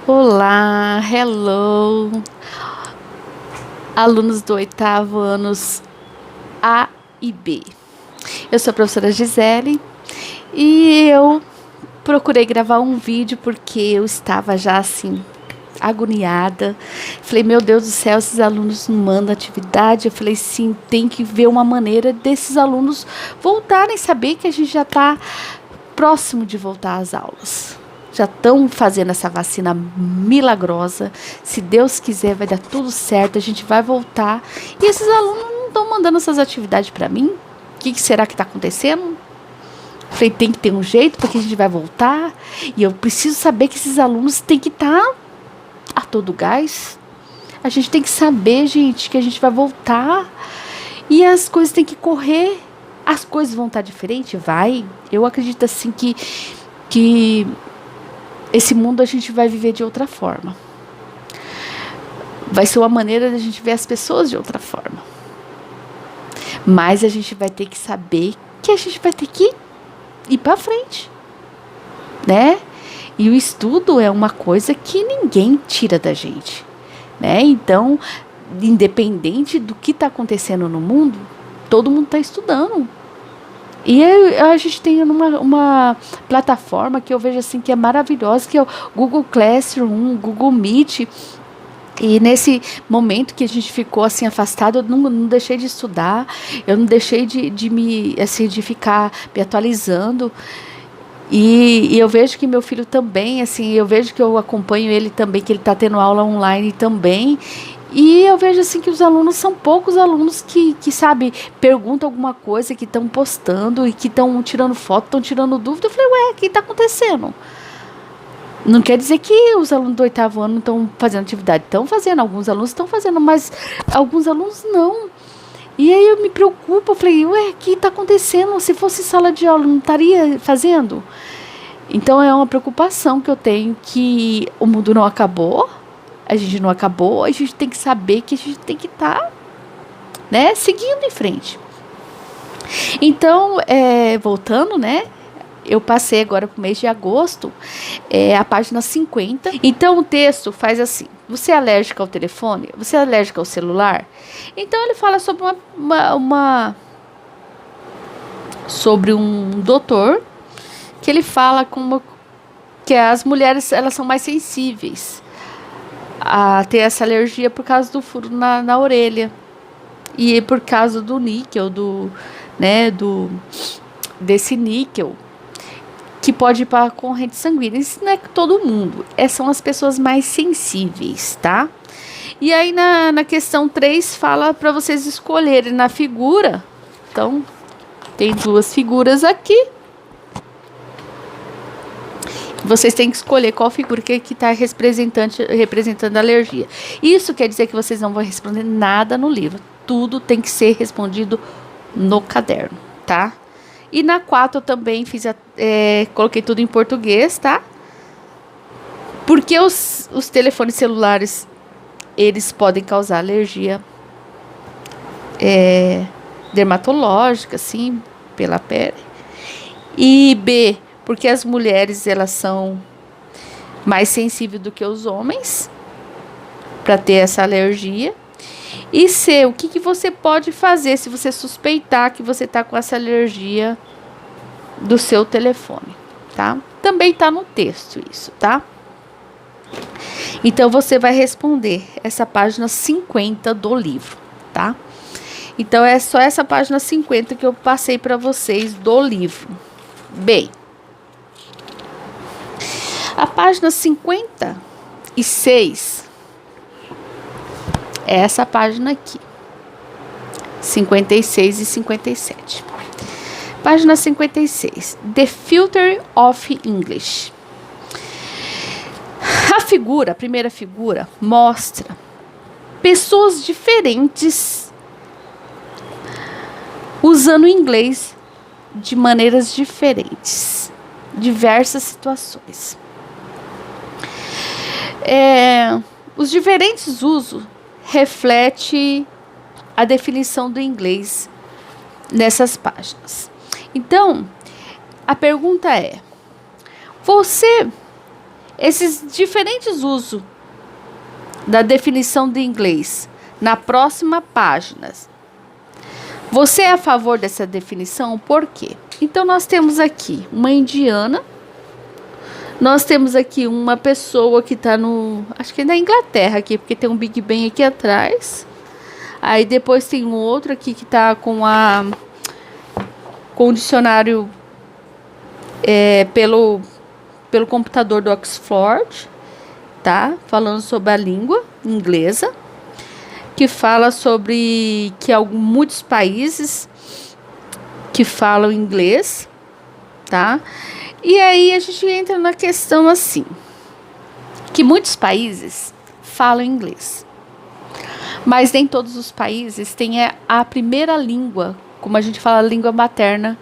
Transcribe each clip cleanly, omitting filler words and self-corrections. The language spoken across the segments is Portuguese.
Olá, hello, alunos do oitavo anos A e B. Eu sou a professora Gisele e eu procurei gravar um vídeo porque eu estava já assim, agoniada. Falei, meu Deus do céu, esses alunos não mandam atividade. Eu falei, sim, tem que ver uma maneira desses alunos voltarem, saber que a gente já está próximo de voltar às aulas. Já estão fazendo essa vacina milagrosa. Se Deus quiser, vai dar tudo certo. A gente vai voltar. E esses alunos não estão mandando essas atividades para mim. O que será que está acontecendo? Falei, tem que ter um jeito porque a gente vai voltar. E eu preciso saber que esses alunos têm que estar a todo gás. A gente tem que saber, gente, que a gente vai voltar. E as coisas têm que correr. As coisas vão estar diferentes? Vai. Eu acredito assim que esse mundo a gente vai viver de outra forma. Vai ser uma maneira de a gente ver as pessoas de outra forma. Mas a gente vai ter que saber que a gente vai ter que ir para frente, né? E o estudo é uma coisa que ninguém tira da gente, né? Então, independente do que está acontecendo no mundo, todo mundo está estudando. E a gente tem uma plataforma que eu vejo assim que é maravilhosa, que é o Google Classroom, Google Meet. E nesse momento que a gente ficou assim afastado, eu não deixei de estudar, eu não deixei de ficar me atualizando. E eu vejo que meu filho também, assim, eu vejo que eu acompanho ele também, que ele está tendo aula online também. E eu vejo assim que os alunos são poucos alunos que sabe, perguntam alguma coisa, que estão postando e que estão tirando foto, estão tirando dúvida. Eu falei, ué, o que está acontecendo? Não quer dizer que os alunos do oitavo ano não estão fazendo atividade. Estão fazendo, alguns alunos estão fazendo, mas alguns alunos não. E aí eu me preocupo, eu falei, ué, o que está acontecendo? Se fosse sala de aula, não estaria fazendo? Então é uma preocupação que eu tenho, que o mundo não acabou. A gente não acabou, a gente tem que saber que a gente tem que estar, né, seguindo em frente. Então, voltando, né, eu passei agora para o mês de agosto, a página 50. Então, o texto faz assim, você é alérgica ao telefone? Você é alérgica ao celular? Então, ele fala sobre sobre um doutor, que ele fala que as mulheres, elas são mais sensíveis a ter essa alergia por causa do furo na orelha e por causa do níquel, desse níquel que pode ir para a corrente sanguínea. Isso não é todo mundo, são as pessoas mais sensíveis, tá? E aí na questão 3 fala para vocês escolherem na figura. Então, tem duas figuras aqui. Vocês têm que escolher qual figura que está representando a alergia. Isso quer dizer que vocês não vão responder nada no livro. Tudo tem que ser respondido no caderno, tá? E na 4 eu também coloquei tudo em português, tá? Porque os telefones celulares, eles podem causar alergia dermatológica, assim, pela pele. E B, porque as mulheres, elas são mais sensíveis do que os homens para ter essa alergia. E C, o que você pode fazer se você suspeitar que você está com essa alergia do seu telefone, tá? Também tá no texto isso, tá? Então, você vai responder essa página 50 do livro, tá? Então, é só essa página 50 que eu passei para vocês do livro. Bem, a página 56 é essa página aqui, 56 e 57. Página 56, The Future of English. A primeira figura, mostra pessoas diferentes usando o inglês de maneiras diferentes, diversas situações. Os diferentes usos refletem a definição do inglês nessas páginas. Então, a pergunta é: você esses diferentes usos da definição de inglês na próxima página. Você é a favor dessa definição? Por quê? Então, nós temos aqui uma indiana, nós temos aqui uma pessoa que está acho que é na Inglaterra aqui, porque tem um Big Ben aqui atrás. Aí depois tem um outro aqui que está com o dicionário pelo computador do Oxford, tá? Falando sobre a língua inglesa, que fala sobre que muitos países que falam inglês, tá? E aí a gente entra na questão assim, que muitos países falam inglês, mas nem todos os países têm a primeira língua, como a gente fala, a língua materna,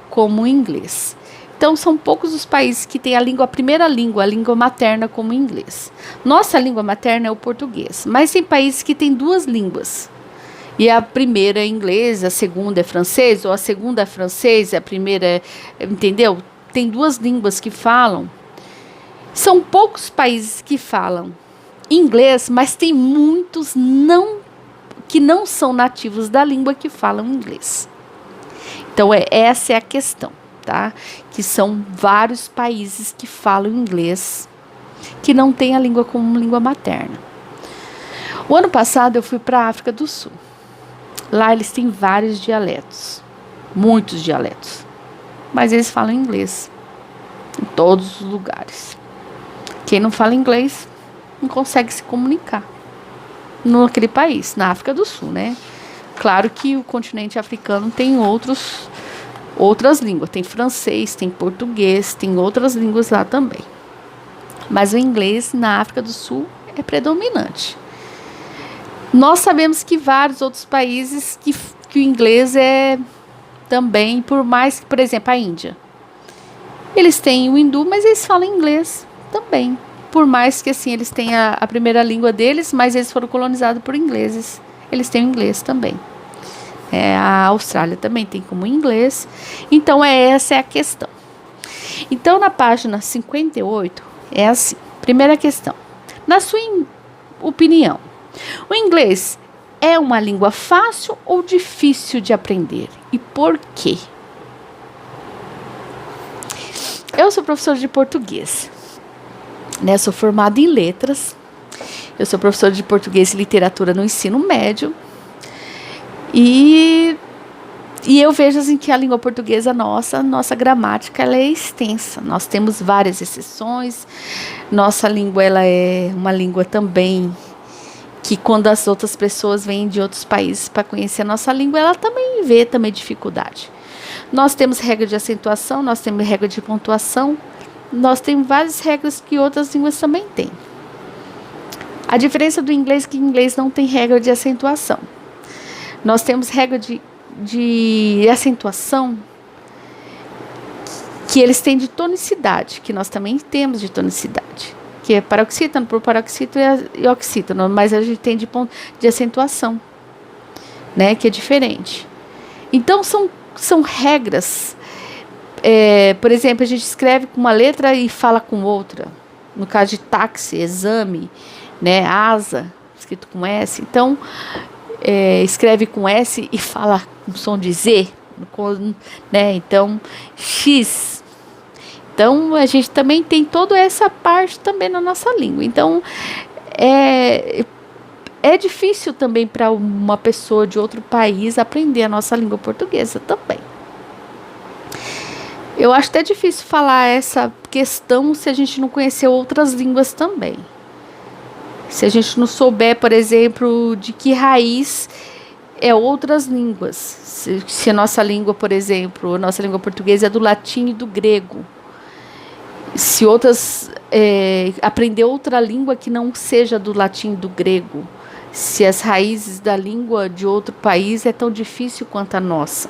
como o inglês. Então, são poucos os países que têm a primeira língua, a língua materna, como o inglês. Nossa língua materna é o português, mas tem países que têm duas línguas. E a primeira é inglês, a segunda é francês, ou a segunda é francês, a primeira entendeu? Tem duas línguas que falam. São poucos países que falam inglês, mas tem muitos que não são nativos da língua que falam inglês. Então, essa é a questão, tá? Que são vários países que falam inglês, que não tem a língua como língua materna. O ano passado eu fui para a África do Sul. Lá eles têm vários dialetos, muitos dialetos, mas eles falam inglês em todos os lugares. Quem não fala inglês não consegue se comunicar naquele país, na África do Sul, né? Claro que o continente africano tem outras línguas, tem francês, tem português, tem outras línguas lá também. Mas o inglês na África do Sul é predominante. Nós sabemos que vários outros países que o inglês é também, por mais que, por exemplo, a Índia. Eles têm o hindu, mas eles falam inglês também. Por mais que assim, eles tenham a primeira língua deles, mas eles foram colonizados por ingleses. Eles têm o inglês também. A Austrália também tem como inglês. Então, essa é a questão. Então, na página 58, é assim. Primeira questão. Na sua opinião, o inglês é uma língua fácil ou difícil de aprender? E por quê? Eu sou professora de português. Né? Sou formada em letras. Eu sou professora de português e literatura no ensino médio. E eu vejo assim, que a língua portuguesa nossa gramática, ela é extensa. Nós temos várias exceções. Nossa língua, ela é uma língua também que quando as outras pessoas vêm de outros países para conhecer a nossa língua, ela também vê dificuldade. Nós temos regra de acentuação, nós temos regra de pontuação, nós temos várias regras que outras línguas também têm. A diferença do inglês é que o inglês não tem regra de acentuação. Nós temos regra de acentuação que eles têm de tonicidade, que nós também temos de tonicidade, que é paroxítona, por paroxítona e oxítona, mas a gente tem de acentuação, né, que é diferente. Então, são regras. Por exemplo, a gente escreve com uma letra e fala com outra. No caso de táxi, exame, né, asa, escrito com S. Então, escreve com S e fala com som de Z, né? Então, X. Então, a gente também tem toda essa parte também na nossa língua. Então, é difícil também para uma pessoa de outro país aprender a nossa língua portuguesa também. Eu acho até difícil falar essa questão se a gente não conhecer outras línguas também. Se a gente não souber, por exemplo, de que raiz é outras línguas. Se a nossa língua, por exemplo, a nossa língua portuguesa é do latim e do grego. Se outras, aprender outra língua que não seja do latim e do grego. Se as raízes da língua de outro país é tão difícil quanto a nossa.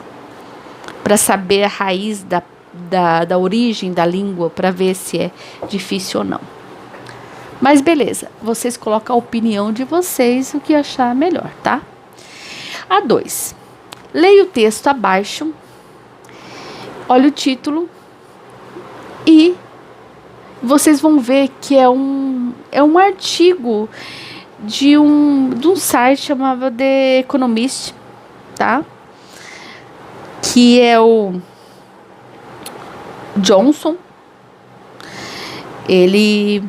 Para saber a raiz da origem da língua, para ver se é difícil ou não. Mas beleza, vocês colocam a opinião de vocês, o que achar melhor, tá? A 2. Leia o texto abaixo, olha o título e vocês vão ver que é um artigo de um site chamado The Economist, tá? Que é o Johnson. Ele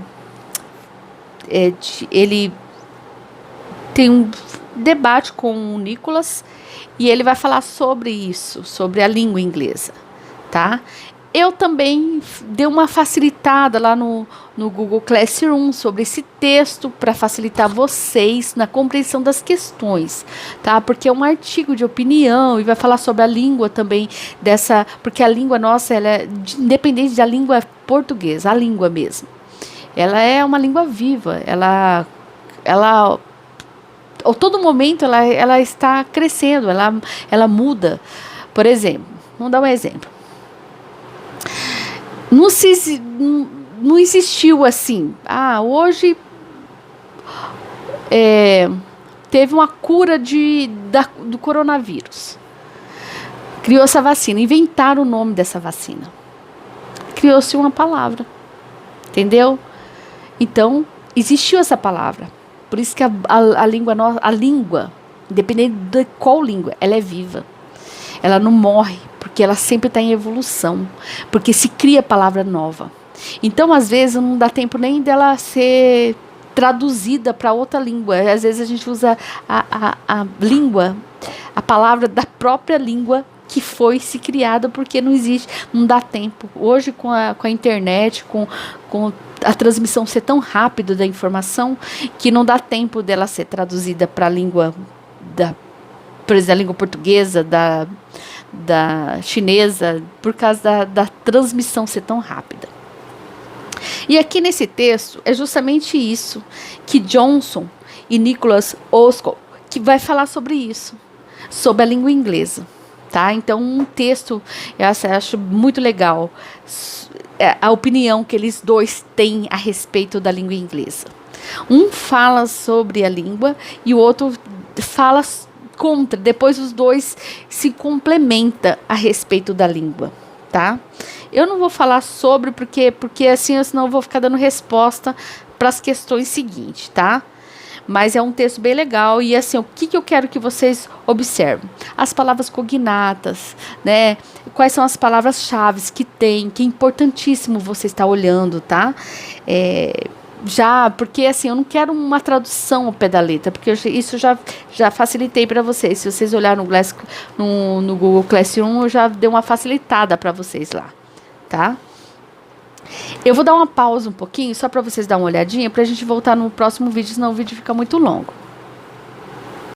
tem um debate com o Nicholas e ele vai falar sobre isso, sobre a língua inglesa, tá? Eu também dei uma facilitada lá no Google Classroom sobre esse texto para facilitar vocês na compreensão das questões, tá? Porque é um artigo de opinião e vai falar sobre a língua também porque a língua nossa, ela é independente da língua portuguesa, a língua mesmo. Ela é uma língua viva, ela a todo momento ela está crescendo, ela muda. Por exemplo, vamos dar um exemplo. Não existiu assim. Hoje teve uma cura do coronavírus. Criou essa vacina, inventaram o nome dessa vacina. Criou-se uma palavra, entendeu? Então, existiu essa palavra. Por isso que a língua, independente de qual língua, ela é viva. Ela não morre, porque ela sempre está em evolução. Porque se cria palavra nova. Então, às vezes, não dá tempo nem dela ser traduzida para outra língua. Às vezes, a gente usa a língua, a palavra da própria língua que foi se criada, porque não existe, não dá tempo. Hoje, com a internet, com a transmissão ser tão rápida da informação, que não dá tempo dela ser traduzida para a língua por exemplo, a língua portuguesa, da chinesa, por causa da transmissão ser tão rápida. E aqui nesse texto é justamente isso que Johnson e Nicholas Oskol que vai falar sobre isso, sobre a língua inglesa, tá? Então um texto eu acho muito legal a opinião que eles dois têm a respeito da língua inglesa. Um fala sobre a língua e o outro fala contra, depois os dois se complementam a respeito da língua, tá? Eu não vou falar sobre, porque assim, senão eu vou ficar dando resposta para as questões seguintes, tá? Mas é um texto bem legal e assim, o que eu quero que vocês observem? As palavras cognatas, né? Quais são as palavras-chave que tem, que é importantíssimo você estar olhando, tá? Porque assim, eu não quero uma tradução ao pé da letra, porque isso já facilitei para vocês. Se vocês olharem no Google Classroom, eu já dei uma facilitada para vocês lá, tá? Eu vou dar uma pausa um pouquinho, só para vocês dar uma olhadinha, para a gente voltar no próximo vídeo, senão o vídeo fica muito longo.